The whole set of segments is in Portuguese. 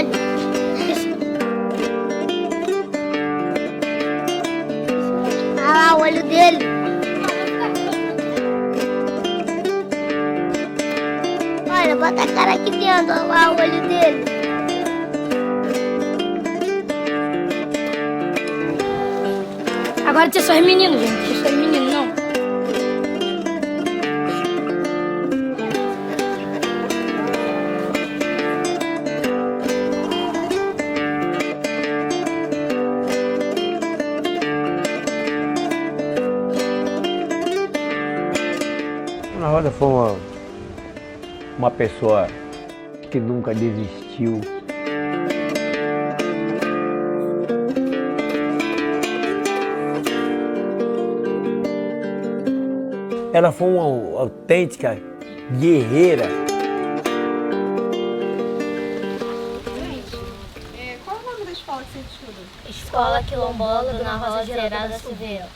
olho. Olha lá o olho dele. Olha, bota a cara aqui dentro, olha lá o olho dele. Agora tem só os meninos, gente. Tem só os meninos, não. Ana Rosa foi uma pessoa que nunca desistiu. Ela foi uma autêntica guerreira. Qual é o nome da escola que você estuda? Escola Quilombola, Dona Rosa Gerada Silveira.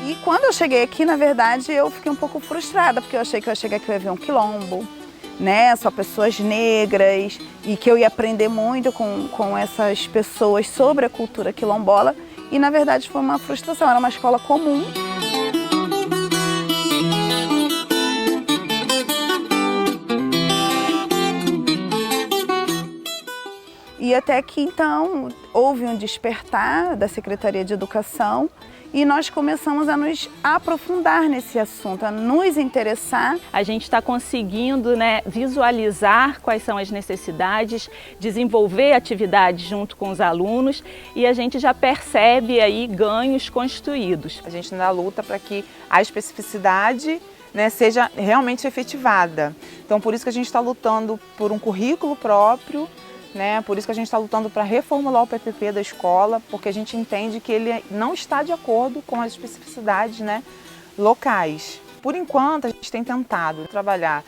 E quando eu cheguei aqui, na verdade, eu fiquei um pouco frustrada, porque eu achei que eu ia chegar aqui e ia ver um quilombo, né? Só pessoas negras, e que eu ia aprender muito com essas pessoas sobre a cultura quilombola. E, na verdade, foi uma frustração, era uma escola comum. E até que, então, houve um despertar da Secretaria de Educação e nós começamos a nos aprofundar nesse assunto, a nos interessar. A gente está conseguindo, né, visualizar quais são as necessidades, desenvolver atividades junto com os alunos e a gente já percebe aí ganhos construídos. A gente ainda luta para que a especificidade, né, seja realmente efetivada. Então, por isso que a gente está lutando por um currículo próprio, né? Por isso que a gente está lutando para reformular o PPP da escola, porque a gente entende que ele não está de acordo com as especificidades, né, locais. Por enquanto, a gente tem tentado trabalhar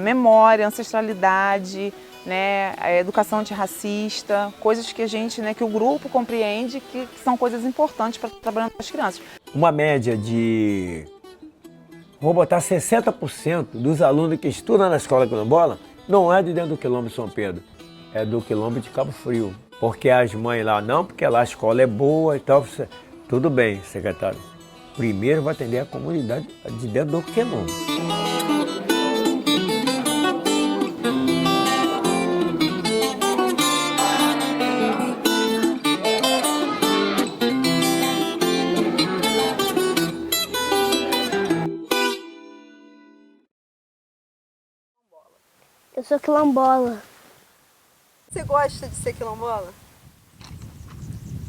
memória, ancestralidade, né, educação antirracista, coisas que a gente, né, que o grupo compreende que são coisas importantes para trabalhar com as crianças. Uma média de, vou botar 60% dos alunos que estudam na escola quilombola não é de dentro do quilombo de São Pedro. É do quilombo de Cabo Frio, porque as mães lá não, porque lá a escola é boa e tal. Tudo bem, secretário. Primeiro vai atender a comunidade de dentro do quilombo. Eu sou quilombola. Você gosta de ser quilombola?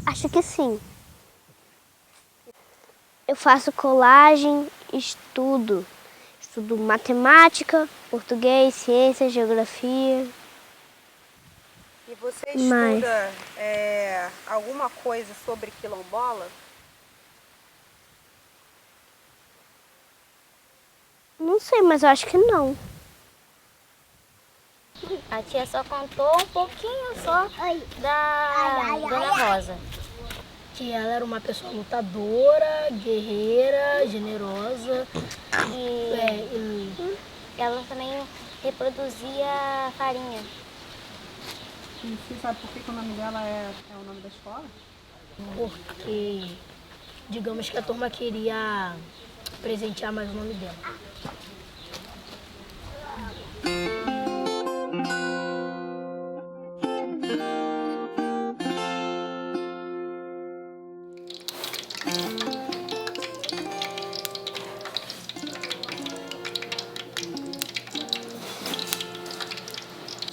Acho que sim. Eu faço colagem, estudo. Estudo matemática, português, ciência, geografia. E você Mas- estuda alguma coisa sobre quilombola? Não sei, mas eu acho que não. A tia só contou um pouquinho só da Dona Rosa. Que ela era uma pessoa lutadora, guerreira, generosa. E ela também reproduzia farinha. E você sabe por que o nome dela é o nome da escola? Porque, digamos que a turma queria presentear mais o nome dela.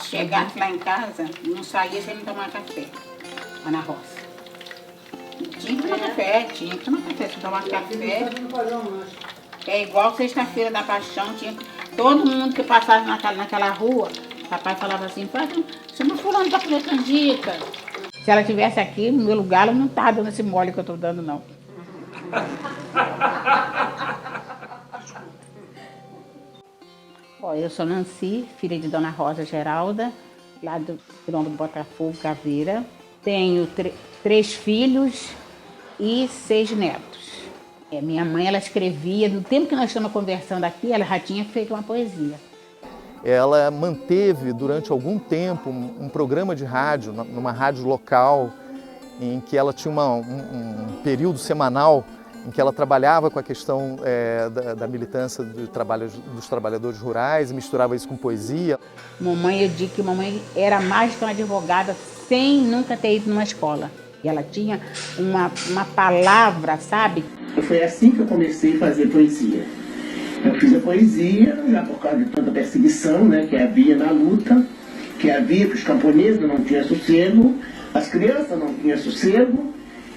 Chegasse lá em casa, não saía sem tomar café, lá na roça. Tinha que tomar café, sem tomar café. É igual sexta-feira da Paixão, todo mundo que passasse naquela rua, papai falava assim, você não fulano para fazer canjica. Se ela estivesse aqui no meu lugar, ela não tá dando esse mole que eu estou dando, não. Eu sou Nancy, filha de Dona Rosa Geralda, lá do Quilombo do Botafogo, Caveira. Tenho 3 filhos e 6 netos. Minha mãe, ela escrevia, no tempo que nós estamos conversando aqui, ela já tinha feito uma poesia. Ela manteve durante algum tempo um programa de rádio, numa rádio local, em que ela tinha um período semanal em que ela trabalhava com a questão da militância dos trabalhadores rurais, misturava isso com poesia. Mamãe, eu digo que mamãe era mais que uma advogada sem nunca ter ido numa escola. E ela tinha uma palavra, sabe? Foi assim que eu comecei a fazer poesia. Eu fiz a poesia já por causa de toda a perseguição, né, que havia na luta, que havia que os camponeses não tinham sossego, as crianças não tinham sossego,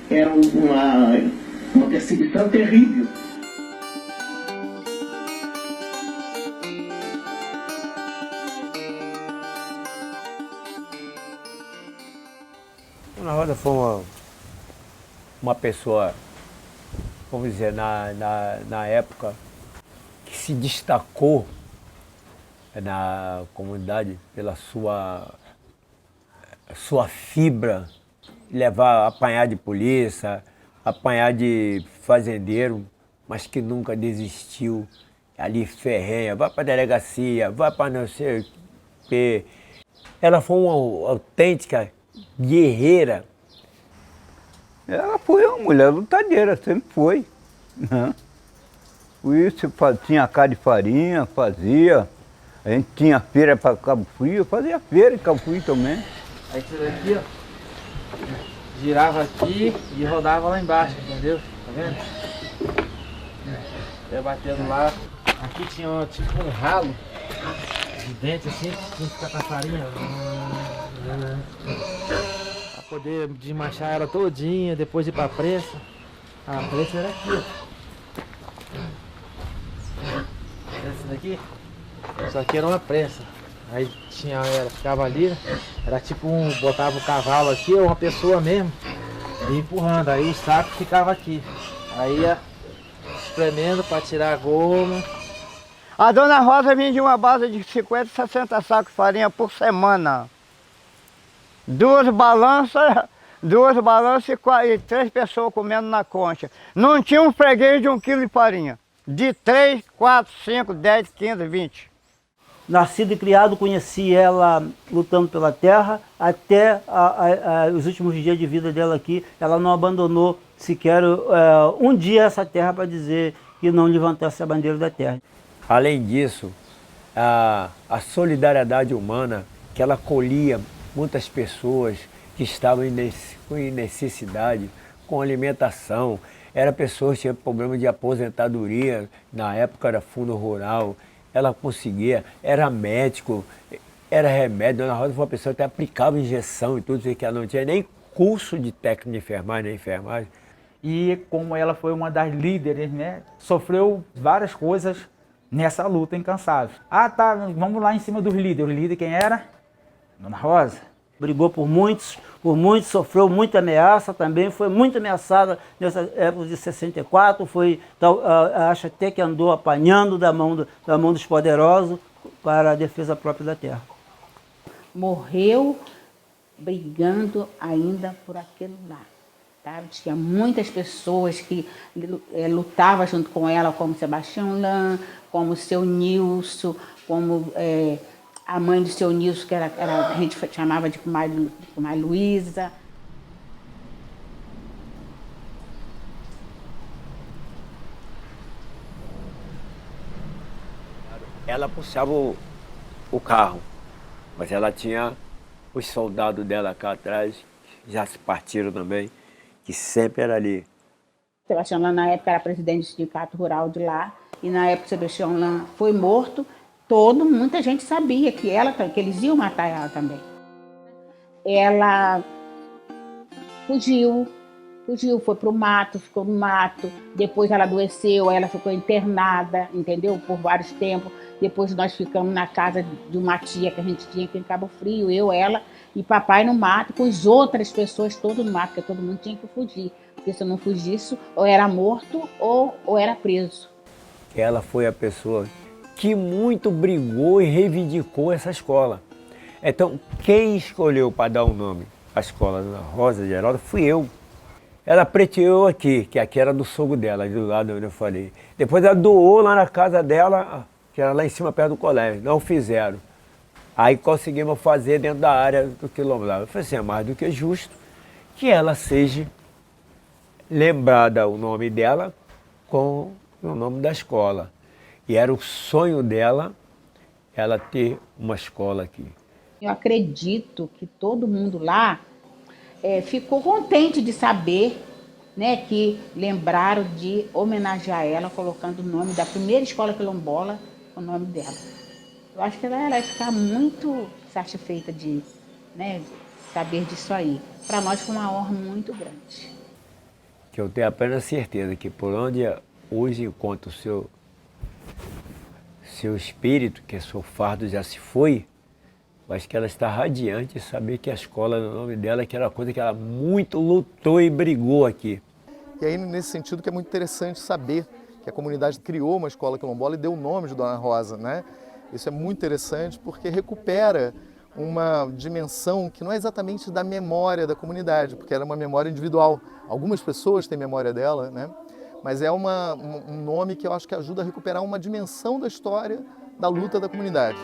era uma perseguição terrível. Dona Rosa foi uma pessoa, vamos dizer, na época, que se destacou na comunidade pela sua fibra, apanhar de polícia, apanhar de fazendeiro, mas que nunca desistiu, ali ferrenha, vai para a delegacia, vai para não sei o quê. Ela foi uma autêntica guerreira. Ela foi uma mulher lutadeira, sempre foi. Né? Por isso tinha cá de farinha, fazia. A gente tinha feira para Cabo Frio, fazia feira em Cabo Frio também. Aí isso daqui, ó, girava aqui e rodava lá embaixo, entendeu? Tá vendo? Ia batendo lá. Aqui tinha tipo um ralo de dente assim, tinha que ficar com a farinha. Pra poder desmanchar ela todinha, depois ir pra prensa. A prensa era aqui, ó. Essa daqui? Isso aqui era uma prensa. Aí ficava ali, né? Era tipo botava o cavalo aqui, ou uma pessoa mesmo, e empurrando. Aí o saco ficava aqui. Aí ia espremendo para tirar a goma. A Dona Rosa vinha de uma base de 50, 60 sacos de farinha por semana. 2 balanças e 3 pessoas comendo na concha. Não tinha um freguês de 1 quilo de farinha. De 3, 4, 5, 10, 15, 20. Nascido e criado, conheci ela lutando pela terra, até os últimos dias de vida dela aqui, ela não abandonou sequer um dia essa terra para dizer que não levantasse a bandeira da terra. Além disso, a solidariedade humana, que ela acolhia muitas pessoas que estavam em necessidade, com alimentação, era pessoas que tinham problema de aposentadoria, na época era fundo rural, ela conseguia, era médico, era remédio. Dona Rosa foi uma pessoa que aplicava injeção e tudo, que ela não tinha nem curso de técnico de enfermagem, nem enfermagem. E como ela foi uma das líderes, né, sofreu várias coisas nessa luta incansável. Ah, tá, vamos lá em cima dos líderes. O líder quem era? Dona Rosa. Brigou por muitos, sofreu muita ameaça também, foi muito ameaçada nessa época de 64, acho até que andou apanhando da mão dos poderosos para a defesa própria da terra. Morreu brigando ainda por aquilo lá. Tá? Tinha muitas pessoas que lutavam junto com ela, como Sebastião Lan, como o seu Nilson, como a mãe do seu Nilson, que a gente chamava de Comadre Luísa. Ela puxava o carro, mas ela tinha os soldados dela cá atrás, já se partiram também, que sempre era ali. Sebastião Lan, na época, era presidente do sindicato rural de lá, e na época Sebastião Lan foi morto, muita gente sabia que eles iam matar ela também. Ela fugiu, foi pro mato, ficou no mato, depois ela adoeceu, ela ficou internada, entendeu? Por vários tempos. Depois nós ficamos na casa de uma tia que a gente tinha aqui em Cabo Frio, eu, ela e papai no mato, com as outras pessoas todas no mato, porque todo mundo tinha que fugir. Porque se eu não fugisse, ou era morto ou era preso. Ela foi a pessoa que muito brigou e reivindicou essa escola. Então, quem escolheu para dar o nome à escola Dona Rosa Geralda fui eu. Ela preteou aqui, que aqui era do sogro dela, do lado onde eu falei. Depois ela doou lá na casa dela, que era lá em cima, perto do colégio. Não fizeram. Aí conseguimos fazer dentro da área do quilombo. Eu falei assim, é mais do que justo que ela seja lembrada o nome dela com o nome da escola. E era o sonho dela, ela ter uma escola aqui. Eu acredito que todo mundo lá ficou contente de saber, né, que lembraram de homenagear ela, colocando o nome da primeira escola quilombola, o nome dela. Eu acho que ela ia ficar muito satisfeita de, né, saber disso aí. Para nós foi uma honra muito grande. Que eu tenho apenas certeza que por onde hoje enquanto o seu espírito, que é seu fardo já se foi, mas que ela está radiante de saber que a escola, no nome dela, que era uma coisa que ela muito lutou e brigou aqui. E aí, nesse sentido, que é muito interessante saber que a comunidade criou uma escola quilombola e deu o nome de Dona Rosa, né? Isso é muito interessante porque recupera uma dimensão que não é exatamente da memória da comunidade, porque era uma memória individual. Algumas pessoas têm memória dela, né? Mas é um nome que eu acho que ajuda a recuperar uma dimensão da história da luta da comunidade.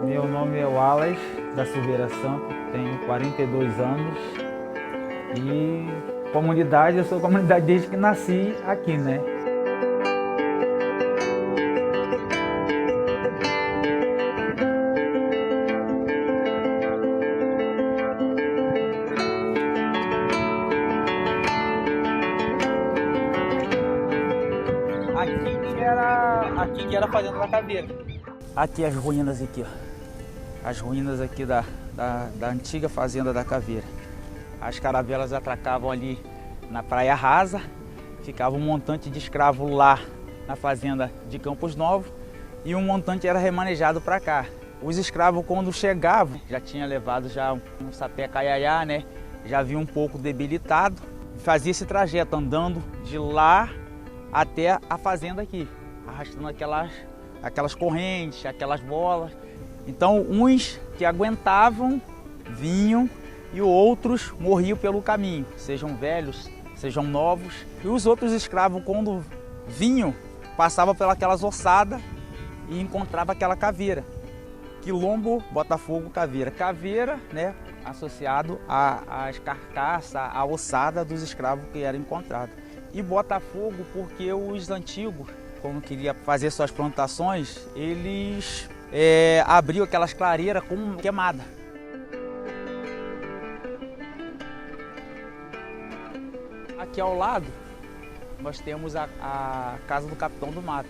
Meu nome é Wallace da Silveira Santos, tenho 42 anos e comunidade, eu sou comunidade desde que nasci aqui, né? Aqui que era a fazenda da Caveira. Aqui as ruínas aqui, ó. As ruínas aqui da antiga fazenda da Caveira. As caravelas atracavam ali na Praia Rasa, ficava um montante de escravo lá na fazenda de Campos Novos e um montante era remanejado para cá. Os escravos quando chegavam, já tinha levado já um sapé caiaiá, né? Já vinha um pouco debilitado, fazia esse trajeto andando de lá até a fazenda aqui, arrastando aquelas correntes, aquelas bolas. Então uns que aguentavam vinham e outros morriam pelo caminho, sejam velhos, sejam novos. E os outros escravos, quando vinham, passavam pelas ossadas e encontravam aquela caveira. Quilombo, Botafogo, Caveira. Caveira, né, associado às carcaças, à ossada dos escravos que eram encontrados. E Botafogo porque os antigos, quando queriam fazer suas plantações, eles abriam aquelas clareiras com queimada. Aqui ao lado, nós temos a casa do Capitão do Mato.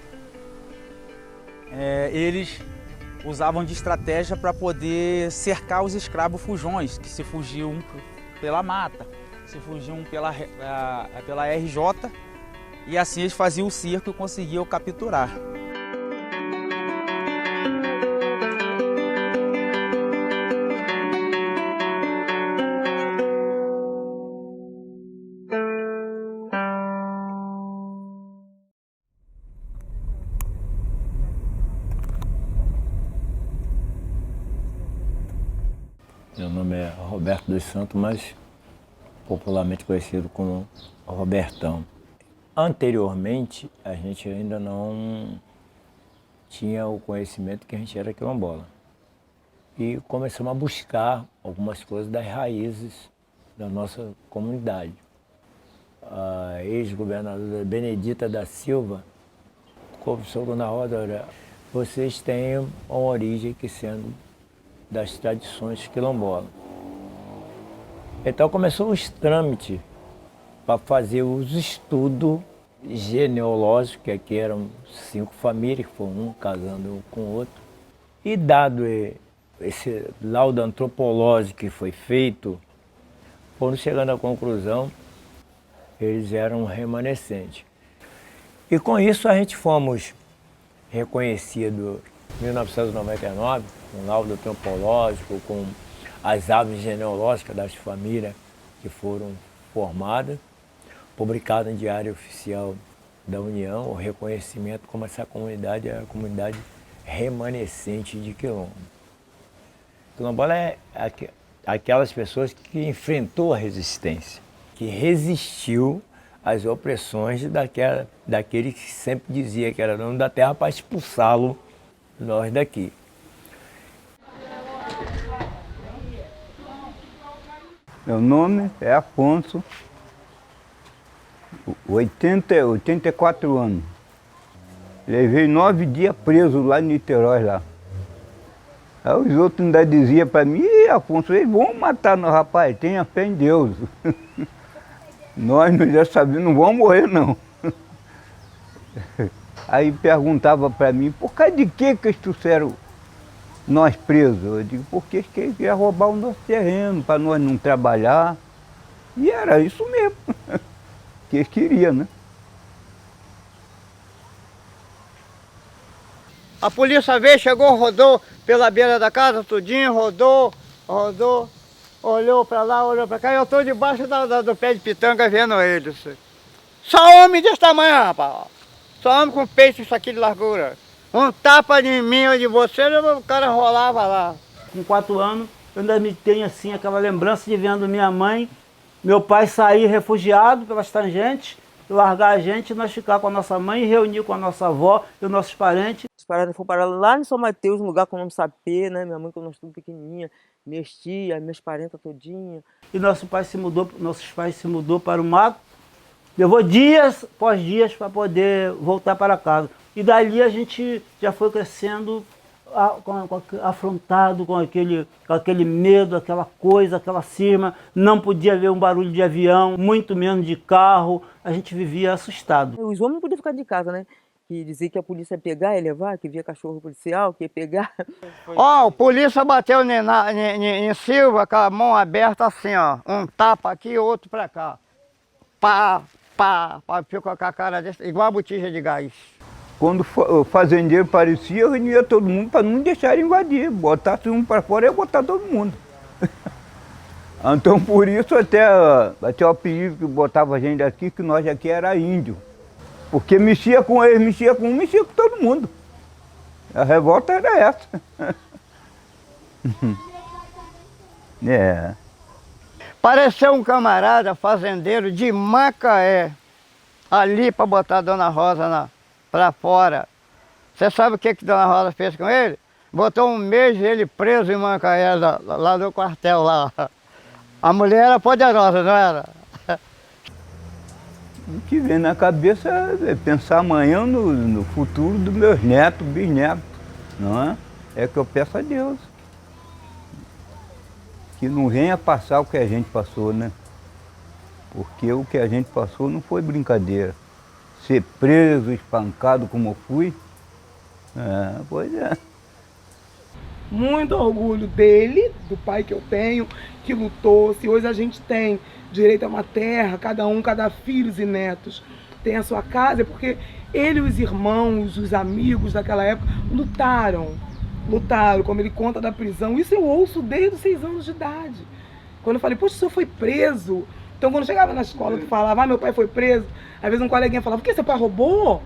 Eles usavam de estratégia para poder cercar os escravos fujões, que se fugiam pela mata, se fugiam pela RJ, e assim eles faziam o cerco e conseguiam capturar. Meu nome é Roberto dos Santos, mas popularmente conhecido como Robertão. Anteriormente, a gente ainda não tinha o conhecimento que a gente era quilombola. E começamos a buscar algumas coisas das raízes da nossa comunidade. A ex-governadora Benedita da Silva, confessou Dona Rosa, vocês têm uma origem que sendo das tradições quilombolas. Então começou os trâmites para fazer os estudos genealógicos, que aqui eram 5 famílias, que foi um casando um com o outro. E dado esse laudo antropológico que foi feito, foram chegando à conclusão, eles eram remanescentes. E com isso a gente fomos reconhecido em 1999, com laudo antropológico, com as árvores genealógicas das famílias que foram formadas, publicado em Diário Oficial da União, o reconhecimento como essa comunidade é a comunidade remanescente de Quilombo. Quilombola é aquelas pessoas que enfrentou a resistência, que resistiu às opressões daquele que sempre dizia que era dono da terra para expulsá-lo nós daqui. Meu nome é Afonso, 84 anos. Levei 9 dias preso lá em Niterói, lá. Aí os outros ainda diziam para mim: Afonso, eles vão matar nós, rapaz, tenha fé em Deus. Nós não já sabíamos, não vamos morrer não. Aí perguntava para mim: por causa de que eles trouxeram nós presos? Eu digo: porque eles queriam roubar o nosso terreno, para nós não trabalhar. E era isso mesmo, que eles queriam, né? A polícia veio, chegou, rodou pela beira da casa, tudinho, rodou, olhou para lá, olhou para cá, e eu estou debaixo do pé de pitanga vendo eles. Só homem desse tamanho, rapaz. Só homem com peito isso aqui de largura. Um tapa de mim ou de você, o cara rolava lá. Com 4 anos, eu ainda me tenho assim aquela lembrança de vendo minha mãe, meu pai sair refugiado pelas tangentes, largar a gente, nós ficar com a nossa mãe e reunir com a nossa avó e os nossos parentes. Os parentes foram parar lá em São Mateus, um lugar com o nome Sapê, né? Minha mãe, quando nós tudo pequenininha, minhas tias, minhas parentes todinhas. E nossos pais se mudou para o mato. Levou dias após dias para poder voltar para casa. E dali a gente já foi crescendo afrontado com aquele medo, aquela coisa, aquela cisma. Não podia ver um barulho de avião, muito menos de carro. A gente vivia assustado. Os homens não podiam ficar de casa, né? Que dizia que a polícia ia pegar e levar, que via cachorro policial, que ia pegar. Ó, o polícia bateu em Silva com a mão aberta assim, ó. Um tapa aqui, outro pra cá. Pá, ficou com a cara desse, igual a botija de gás. Quando o fazendeiro aparecia, eu reunia todo mundo para não deixar invadir. Botasse um para fora, eu ia botar todo mundo. Então, por isso, até o apelido que botava a gente aqui, que nós aqui era índio. Porque mexia com eles, mexia com todo mundo. A revolta era essa. É. Pareceu um camarada fazendeiro de Macaé, ali para botar a Dona Rosa para fora. Você sabe o que Dona Rosa fez com ele? Botou um mês ele preso em Macaé, lá no quartel lá. A mulher era poderosa, não era? O que vem na cabeça é pensar amanhã no futuro dos meus netos, bisnetos, não é? É que eu peço a Deus. Que não venha passar o que a gente passou, né? Porque o que a gente passou não foi brincadeira. Ser preso, espancado como eu fui, pois é. Muito orgulho dele, do pai que eu tenho, que lutou. Se hoje a gente tem direito a uma terra, cada filhos e netos tem a sua casa, é porque ele e os irmãos, os amigos daquela época lutaram, como ele conta da prisão. Isso eu ouço desde os 6 anos de idade. Quando eu falei: poxa, o senhor foi preso? Então quando chegava na escola, tu falava: meu pai foi preso. Às vezes um coleguinha falava: por que seu pai roubou?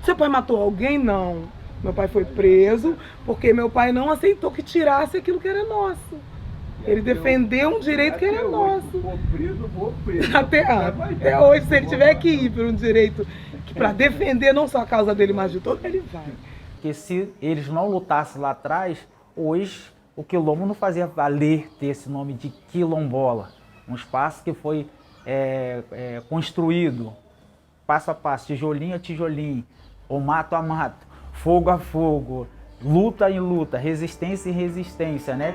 Seu pai matou alguém? Não. Meu pai foi preso porque meu pai não aceitou que tirasse aquilo que era nosso. Ele defendeu um direito que era nosso. Vou preso. Até hoje, se ele tiver que ir por um direito para defender não só a causa dele, mas de todo, ele vai. Porque se eles não lutassem lá atrás, hoje o quilombo não fazia valer ter esse nome de quilombola. Um espaço que foi construído passo a passo, tijolinho a tijolinho, ou mato a mato, fogo a fogo, luta em luta, resistência em resistência, né?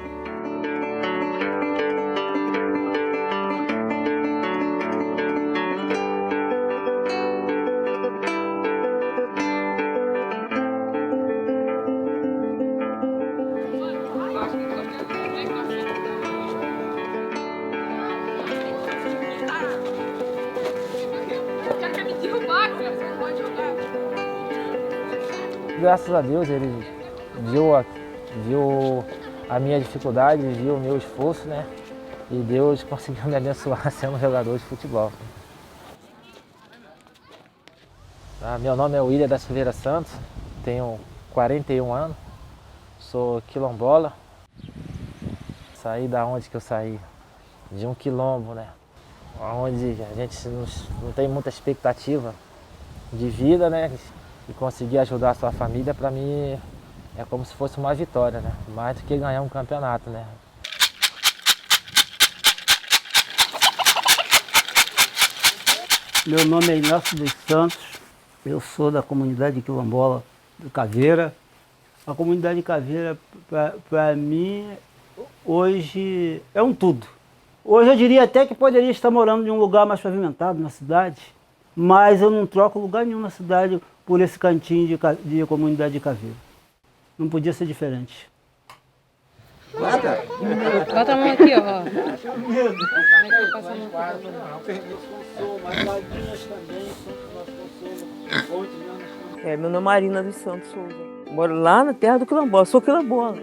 Graças a Deus ele viu a minha dificuldade, viu o meu esforço, né? E Deus conseguiu me abençoar sendo jogador de futebol. Meu nome é William da Silveira Santos, tenho 41 anos, sou quilombola. Saí da onde que eu saí? De um quilombo, né? Onde a gente não tem muita expectativa de vida, né? E conseguir ajudar a sua família, para mim, é como se fosse uma vitória, né? Mais do que ganhar um campeonato, né? Meu nome é Inácio dos Santos, eu sou da comunidade quilombola do Caveira. A comunidade Caveira, para mim, hoje é um tudo. Hoje eu diria até que poderia estar morando em um lugar mais pavimentado na cidade, mas eu não troco lugar nenhum na cidade por esse cantinho de comunidade de Caveira. Não podia ser diferente. Bota a mão aqui, ó. Meu nome é Marina dos Santos Souza. Moro lá na terra do quilombola, sou quilombola.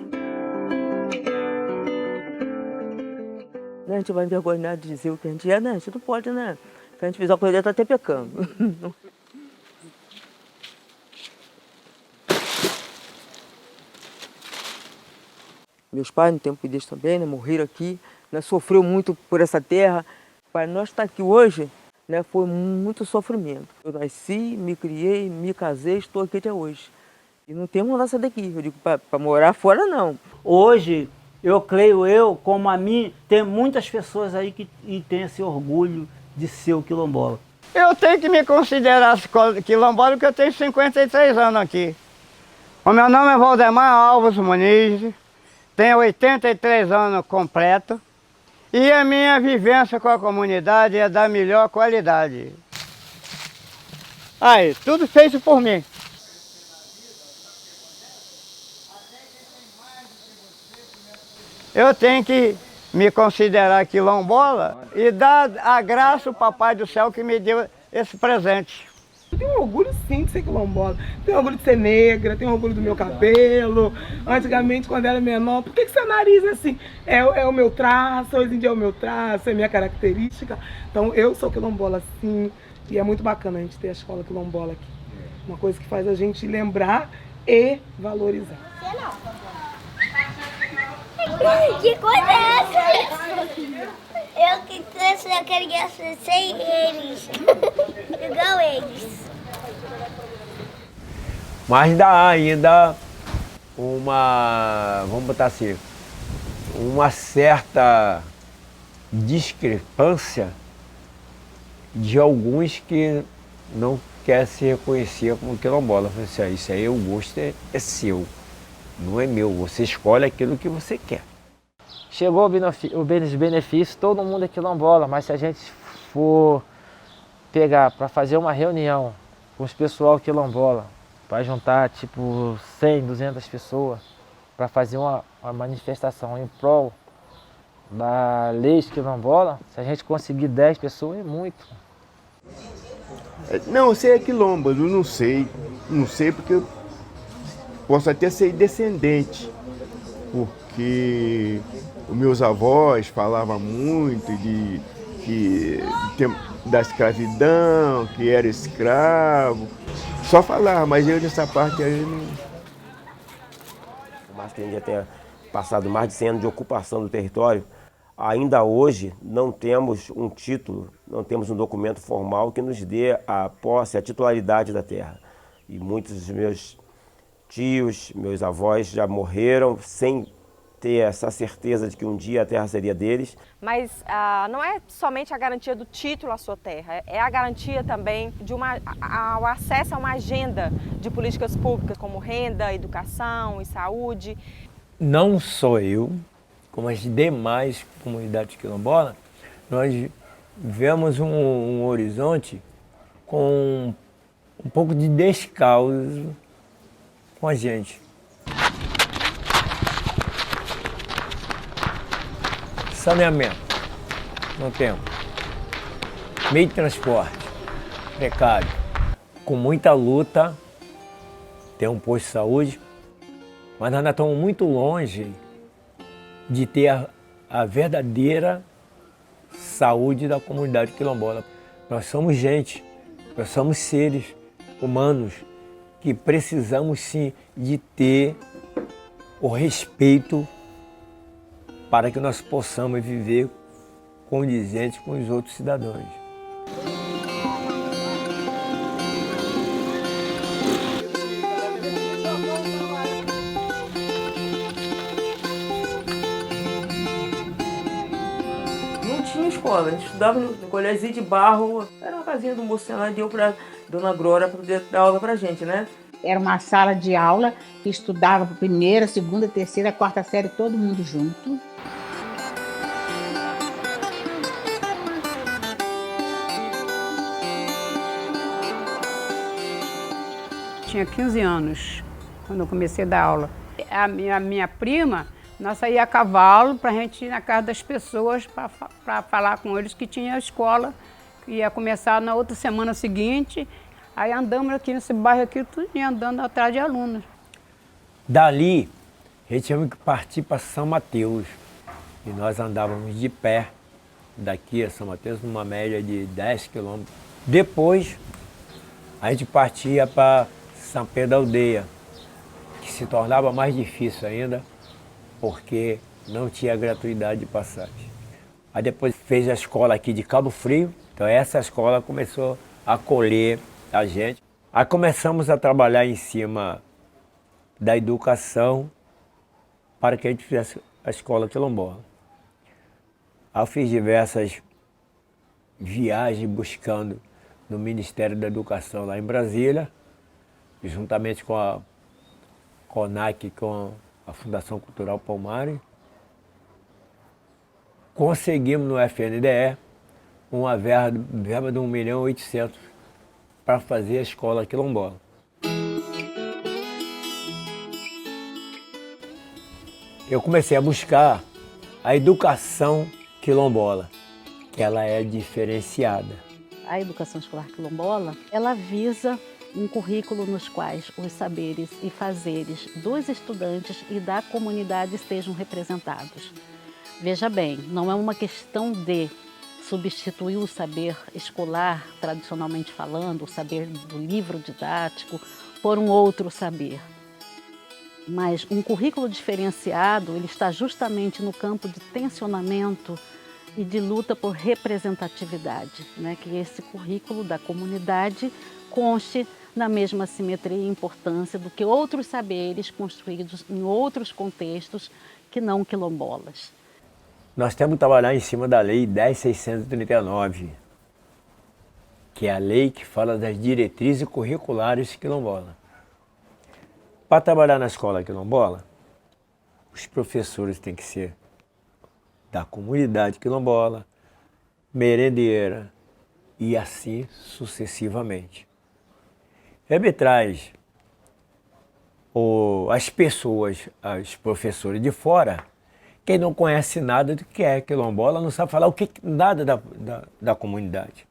A gente vai envergonhar de dizer o que a gente é, né? A gente não pode, né? Se a gente fizer uma coisa, tá até pecando. Meus pais, no tempo deles também, né, morreram aqui, né, sofreu muito por essa terra. Para nós estar aqui hoje, né, foi muito sofrimento. Eu nasci, me criei, me casei, estou aqui até hoje. E não temos nada daqui. Eu digo, para morar fora, não. Hoje, eu creio como a mim, tem muitas pessoas aí que têm esse orgulho de ser o quilombola. Eu tenho que me considerar quilombola porque eu tenho 53 anos aqui. O meu nome é Valdemar Alves Muniz, tenho 83 anos completo e a minha vivência com a comunidade é da melhor qualidade. Aí, tudo feito por mim. Eu tenho que me considerar quilombola e dar a graça ao Papai do Céu que me deu esse presente. Eu tenho orgulho sim de ser quilombola, tenho orgulho de ser negra, tenho orgulho do meu cabelo. Antigamente, quando era menor, por que seu nariz é assim? É o meu traço, hoje em dia é o meu traço, é minha característica. Então eu sou quilombola sim, e é muito bacana a gente ter a escola quilombola aqui. Uma coisa que faz a gente lembrar e valorizar. Que coisa é essa? Eu que trouxe a criança sem eles, igual eles. Mas dá ainda vamos botar assim, uma certa discrepância de alguns que não querem se reconhecer como quilombola. Isso aí, o gosto é seu, não é meu. Você escolhe aquilo que você quer. Chegou o benefício, todo mundo é quilombola, mas se a gente for pegar para fazer uma reunião com os pessoal quilombola, para juntar tipo 100, 200 pessoas, para fazer uma manifestação em prol da lei quilombola, se a gente conseguir 10 pessoas, é muito. Não, você é quilombo, eu não sei porque eu posso até ser descendente, porque os meus avós falavam muito da escravidão, que era escravo, só falava, mas eu nessa parte aí não... Por mais que a gente já tenha passado mais de 100 anos de ocupação do território, ainda hoje não temos um título, não temos um documento formal que nos dê a posse, a titularidade da terra. E muitos dos meus tios, meus avós já morreram sem ter essa certeza de que um dia a terra seria deles. Mas não é somente a garantia do título à sua terra, é a garantia também de o acesso a uma agenda de políticas públicas como renda, educação e saúde. Não só eu, como as demais comunidades quilombolas, nós vemos um horizonte com um pouco de descaso com a gente. Saneamento, não temos. Meio de transporte, precário. Com muita luta, tem um posto de saúde, mas nós ainda estamos muito longe de ter a verdadeira saúde da comunidade quilombola. Nós somos gente, nós somos seres humanos que precisamos sim de ter o respeito para que nós possamos viver condizente com os outros cidadãos. Não tinha escola, a gente estudava no colégio de barro, era uma casinha do moço lá, deu para Dona Glória poder dar aula pra gente, né? Era uma sala de aula que estudava primeira, segunda, terceira, quarta série, todo mundo junto. Tinha 15 anos quando eu comecei a dar aula. A minha prima, nós saíamos a cavalo para a gente ir na casa das pessoas para falar com eles que tinha escola, que ia começar na outra semana seguinte. Aí andamos aqui nesse bairro aqui, tudo andando atrás de alunos. Dali, a gente tinha que partir para São Mateus. E nós andávamos de pé daqui a São Mateus, numa média de 10 quilômetros. Depois, a gente partia para São Pedro da Aldeia, que se tornava mais difícil ainda, porque não tinha gratuidade de passagem. Aí depois fez a escola aqui de Cabo Frio, então essa escola começou a acolher a gente. Aí começamos a trabalhar em cima da educação para que a gente fizesse a escola quilombola. Aí eu fiz diversas viagens buscando no Ministério da Educação lá em Brasília, juntamente com a CONAC, com a Fundação Cultural Palmares. Conseguimos no FNDE uma verba de 1.800.000 para fazer a escola quilombola. Eu comecei a buscar a educação quilombola, que ela é diferenciada. A educação escolar quilombola, ela visa um currículo nos quais os saberes e fazeres dos estudantes e da comunidade sejam representados. Veja bem, não é uma questão de substituir o saber escolar, tradicionalmente falando, o saber do livro didático, por um outro saber. Mas um currículo diferenciado, ele está justamente no campo de tensionamento e de luta por representatividade, né? Que esse currículo da comunidade conste na mesma simetria e importância do que outros saberes construídos em outros contextos que não quilombolas. Nós temos que trabalhar em cima da Lei 10.639, que é a lei que fala das diretrizes curriculares quilombolas. Para trabalhar na escola quilombola, os professores têm que ser da comunidade quilombola, merendeira e assim sucessivamente. Ele traz as pessoas, os professores de fora, quem não conhece nada do que é quilombola, não sabe falar nada da comunidade.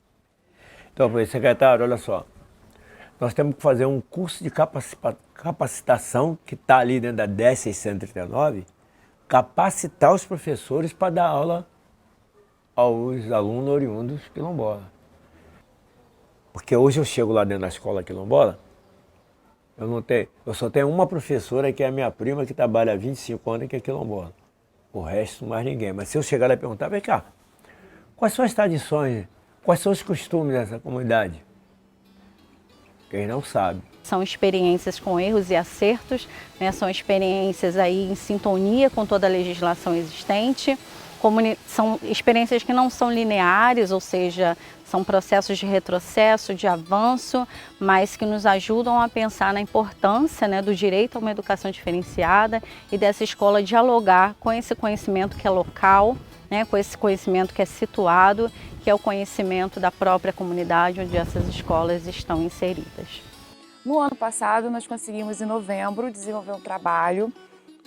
Então, eu falei, secretário, olha só, nós temos que fazer um curso de capacitação que está ali dentro da 10.639, capacitar os professores para dar aula aos alunos oriundos quilombola. Porque hoje eu chego lá dentro da escola quilombola, eu só tenho uma professora que é a minha prima, que trabalha há 25 anos, que é quilombola. O resto, mais ninguém. Mas se eu chegar lá e perguntar, vem cá, quais são as tradições, quais são os costumes dessa comunidade? Quem não sabe. São experiências com erros e acertos, né? São experiências aí em sintonia com toda a legislação existente. São experiências que não são lineares, ou seja, são processos de retrocesso, de avanço, mas que nos ajudam a pensar na importância, né, do direito a uma educação diferenciada e dessa escola dialogar com esse conhecimento que é local, né, com esse conhecimento que é situado, que é o conhecimento da própria comunidade onde essas escolas estão inseridas. No ano passado, nós conseguimos, em novembro, desenvolver um trabalho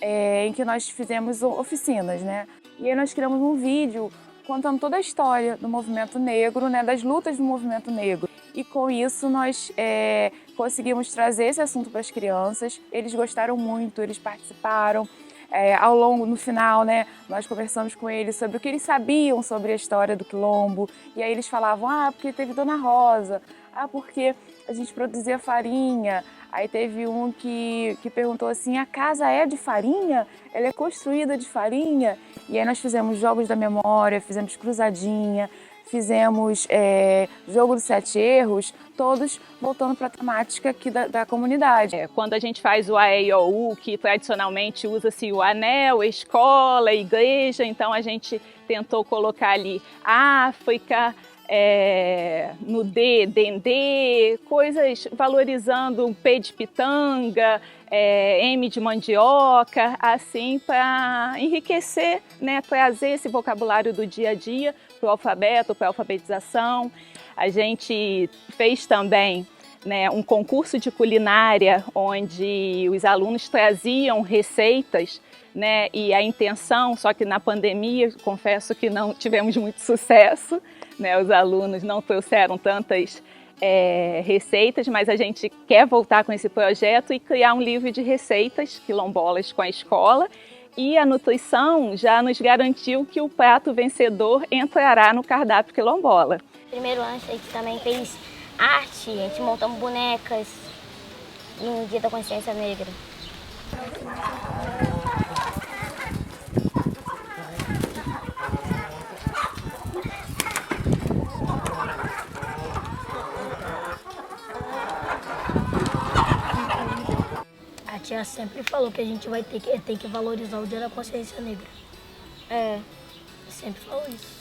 em que nós fizemos oficinas, né? E aí nós criamos um vídeo contando toda a história do movimento negro, né, das lutas do movimento negro. e com isso nós conseguimos trazer esse assunto para as crianças. Eles gostaram muito, eles participaram. No final, né, nós conversamos com eles sobre o que eles sabiam sobre a história do Quilombo, e aí eles falavam, porque teve Dona Rosa, porque a gente produzia farinha. Aí teve um que perguntou assim, a casa é de farinha? Ela é construída de farinha? E aí nós fizemos jogos da memória, fizemos cruzadinha, fizemos jogo dos 7 erros, todos voltando para a temática aqui da comunidade. Quando a gente faz o AEOU, que tradicionalmente usa-se o anel, escola, igreja, então a gente tentou colocar ali África, no D, Dendê, coisas valorizando P de pitanga, M de mandioca, assim, para enriquecer, né, trazer esse vocabulário do dia a dia para o alfabeto, para a alfabetização. A gente fez também, né, um concurso de culinária onde os alunos traziam receitas, né, e a intenção, só que na pandemia, confesso que não tivemos muito sucesso, né, os alunos não trouxeram tantas receitas, mas a gente quer voltar com esse projeto e criar um livro de receitas quilombolas com a escola. E a nutrição já nos garantiu que o prato vencedor entrará no cardápio quilombola. Primeiro ano a gente também fez arte, a gente montamos bonecas no Dia da Consciência Negra. A tia sempre falou que a gente vai ter que valorizar o Dia da Consciência Negra. Sempre falou isso.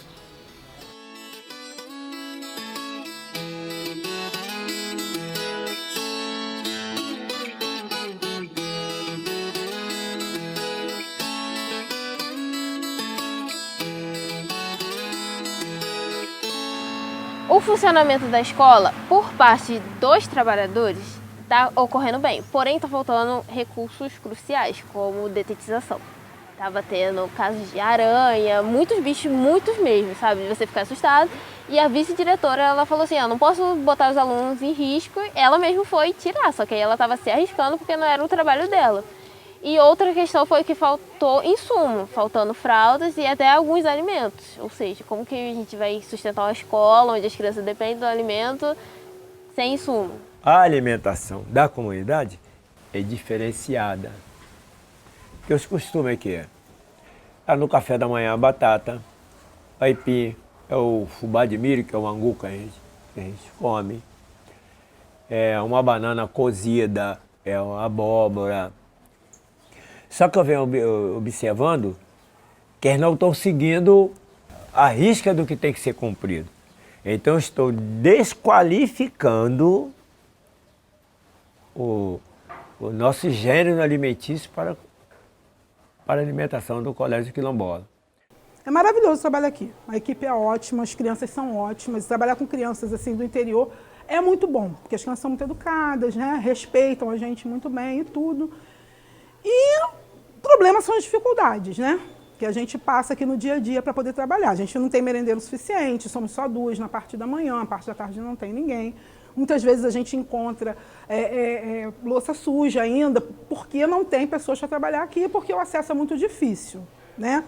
O funcionamento da escola, por parte dos trabalhadores, está ocorrendo bem, porém está faltando recursos cruciais, como detetização. Tava tendo casos de aranha, muitos bichos, muitos mesmo, sabe? De você ficar assustado. E a vice-diretora, ela falou assim, eu não posso botar os alunos em risco. Ela mesmo foi tirar, só que aí ela estava se arriscando porque não era o trabalho dela. E outra questão foi que faltou insumo, faltando fraldas e até alguns alimentos. Ou seja, como que a gente vai sustentar uma escola onde as crianças dependem do alimento sem insumo? A alimentação da comunidade é diferenciada. Porque os costumes aqui no café da manhã a batata, aipim, o fubá de milho, que é o angu que a gente come, uma banana cozida, uma abóbora. Só que eu venho observando que eles não estão seguindo a risca do que tem que ser cumprido. Então eu estou desqualificando o nosso gênero alimentício para a alimentação do Colégio Quilombola. É maravilhoso trabalhar aqui. A equipe é ótima, as crianças são ótimas. Trabalhar com crianças assim do interior é muito bom, porque as crianças são muito educadas, né? Respeitam a gente muito bem e tudo. E o problema são as dificuldades, né? Que a gente passa aqui no dia a dia para poder trabalhar. A gente não tem merendeiro suficiente, somos só 2 na parte da manhã, a parte da tarde não tem ninguém. Muitas vezes a gente encontra louça suja ainda, porque não tem pessoas para trabalhar aqui, porque o acesso é muito difícil, né?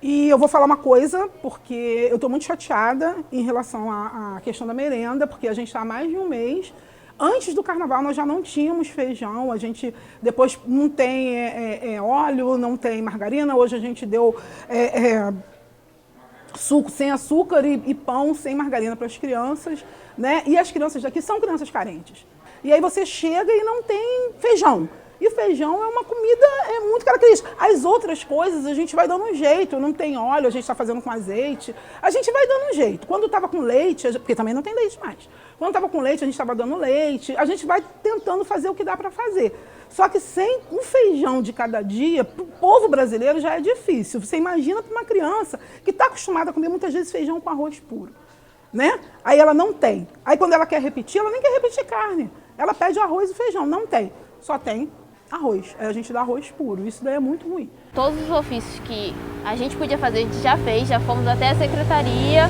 E eu vou falar uma coisa, porque eu estou muito chateada em relação à questão da merenda, porque a gente está há mais de um mês. Antes do carnaval nós já não tínhamos feijão, a gente depois não tem óleo, não tem margarina, hoje a gente deu suco sem açúcar e pão sem margarina para as crianças, né? E as crianças daqui são crianças carentes. E aí você chega e não tem feijão. E o feijão é uma comida muito característica. As outras coisas a gente vai dando um jeito, não tem óleo, a gente está fazendo com azeite, a gente vai dando um jeito. Quando estava com leite, porque também não tem leite mais, quando estava com leite a gente estava dando leite, a gente vai tentando fazer o que dá para fazer. Só que sem um feijão de cada dia, para o povo brasileiro já é difícil. Você imagina para uma criança que está acostumada a comer muitas vezes feijão com arroz puro, né? Aí ela não tem. Aí quando ela quer repetir, ela nem quer repetir carne. Ela pede arroz e feijão, não tem. Só tem arroz. Aí a gente dá arroz puro. Isso daí é muito ruim. Todos os ofícios que a gente podia fazer, a gente já fez, já fomos até a secretaria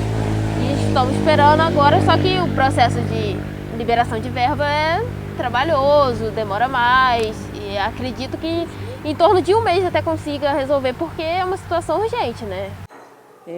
e estamos esperando agora, só que o processo de liberação de verba é trabalhoso, demora mais, e acredito que em torno de um mês até consiga resolver, porque é uma situação urgente, né?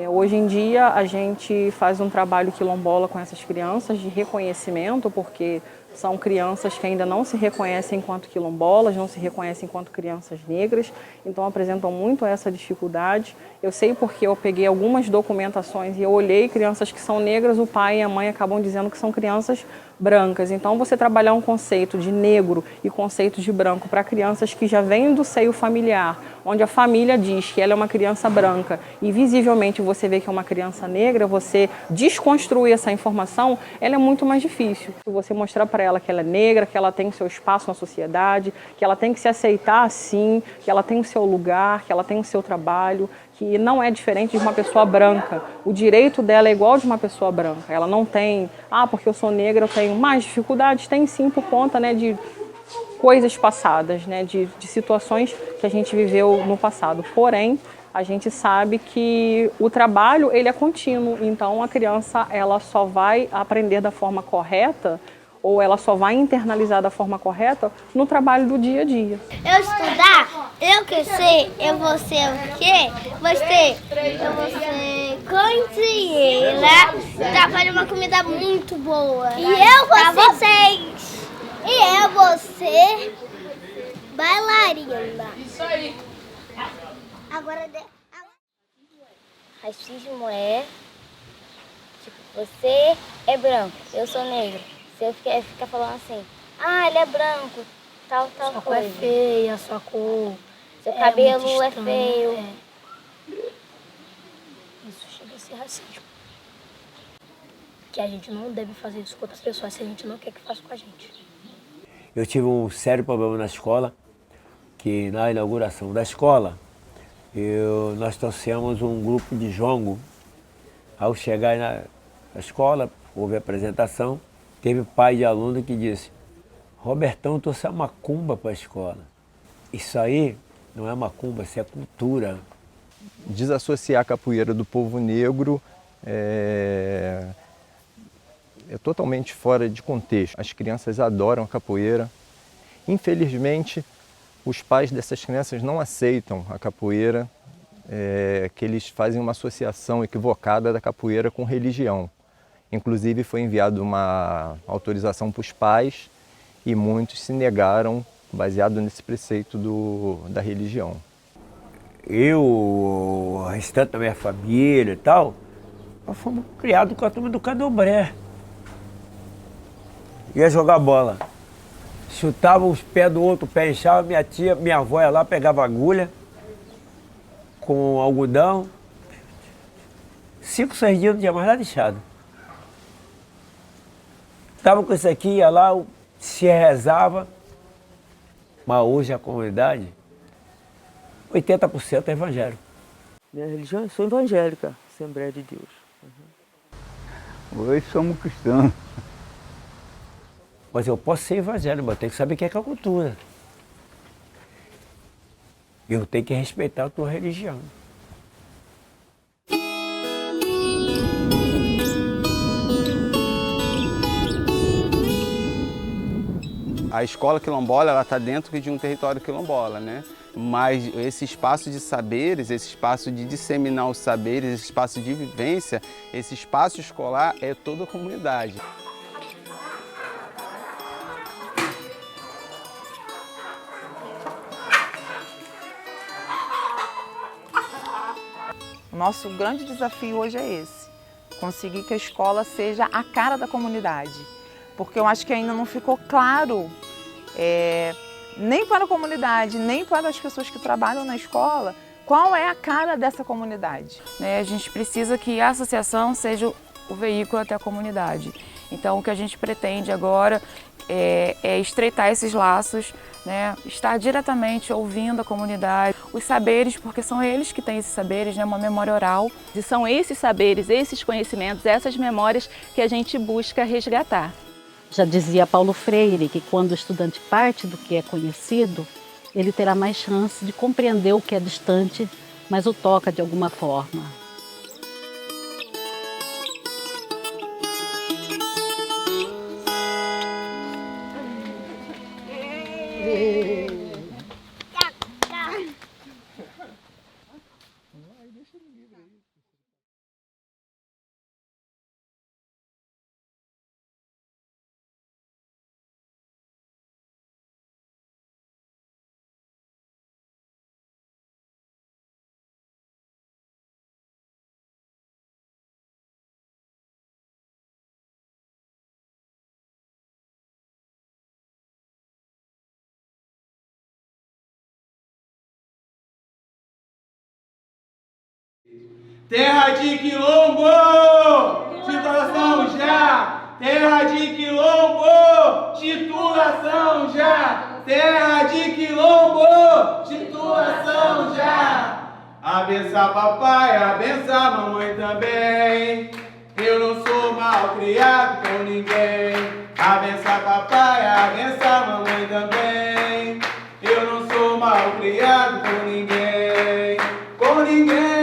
Hoje em dia a gente faz um trabalho quilombola com essas crianças de reconhecimento, porque são crianças que ainda não se reconhecem enquanto quilombolas, não se reconhecem enquanto crianças negras, então apresentam muito essa dificuldade. Eu sei porque eu peguei algumas documentações e eu olhei crianças que são negras, o pai e a mãe acabam dizendo que são crianças brancas. Então você trabalhar um conceito de negro e conceito de branco para crianças que já vêm do seio familiar, onde a família diz que ela é uma criança branca e visivelmente você vê que é uma criança negra, você desconstruir essa informação, ela é muito mais difícil. Se você mostrar para ela que ela é negra, que ela tem o seu espaço na sociedade, que ela tem que se aceitar assim, que ela tem o seu lugar, que ela tem o seu trabalho, que não é diferente de uma pessoa branca. O direito dela é igual de uma pessoa branca. Ela não tem, porque eu sou negra, eu tenho mais dificuldades. Tem sim por conta, né, de coisas passadas, né, de situações que a gente viveu no passado. Porém, a gente sabe que o trabalho ele é contínuo. Então, a criança ela só vai aprender da forma correta ou ela só vai internalizar da forma correta no trabalho do dia a dia. Eu estudar, eu crescer, eu vou ser o quê? Eu vou ser cozinheira, trabalhar uma comida muito boa. E eu vou vocês. E eu vou ser bailarina. Isso aí. Agora, racismo é, tipo, você é branco, eu sou negro. Você fica falando assim, ele é branco, tal sua coisa. Sua cor é feia, sua cor... Seu cabelo é feio. Isso chega a ser racismo. Que a gente não deve fazer isso com outras pessoas se a gente não quer que faça com a gente. Eu tive um sério problema na escola, que na inauguração da escola, nós trouxemos um grupo de jongo. Ao chegar na escola, houve a apresentação, teve pai de aluno que disse, Robertão trouxe a macumba para a escola. Isso aí não é macumba, isso é cultura. Desassociar a capoeira do povo negro é totalmente fora de contexto. As crianças adoram a capoeira. Infelizmente, os pais dessas crianças não aceitam a capoeira, que eles fazem uma associação equivocada da capoeira com religião. Inclusive foi enviada uma autorização para os pais e muitos se negaram baseado nesse preceito da religião. Eu, o restante da minha família e tal, nós fomos criados com a turma do Candomblé. Ia jogar bola. Chutava os pés do outro pé, inchava, minha avó ia lá, pegava agulha com algodão. 5, 6 dias não tinha mais nada inchado. Estava com isso aqui, ia lá, se rezava. Mas hoje a comunidade, 80% é evangélico. Minha religião, eu sou evangélica, Assembleia de Deus. Hoje somos cristãos. Mas eu posso ser evangélico, mas eu tenho que saber o que é cultura. Eu tenho que respeitar a tua religião. A escola quilombola está dentro de um território quilombola, né? Mas esse espaço de saberes, esse espaço de disseminar os saberes, esse espaço de vivência, esse espaço escolar é toda a comunidade. O nosso grande desafio hoje é esse, conseguir que a escola seja a cara da comunidade, porque eu acho que ainda não ficou claro, nem para a comunidade, nem para as pessoas que trabalham na escola, qual é a cara dessa comunidade. A gente precisa que a associação seja o veículo até a comunidade. Então o que a gente pretende agora é estreitar esses laços, estar diretamente ouvindo a comunidade, os saberes, porque são eles que têm esses saberes, uma memória oral. E são esses saberes, esses conhecimentos, essas memórias que a gente busca resgatar. Já dizia Paulo Freire que quando o estudante parte do que é conhecido, ele terá mais chance de compreender o que é distante, mas o toca de alguma forma. Terra de Quilombo, titulação já. Terra de Quilombo, titulação já. Terra de Quilombo, titulação já. Abençoa papai, abençoa mamãe também. Eu não sou mal criado com ninguém. Abençoa papai, abençoa mamãe também. Eu não sou mal criado com ninguém. Com ninguém.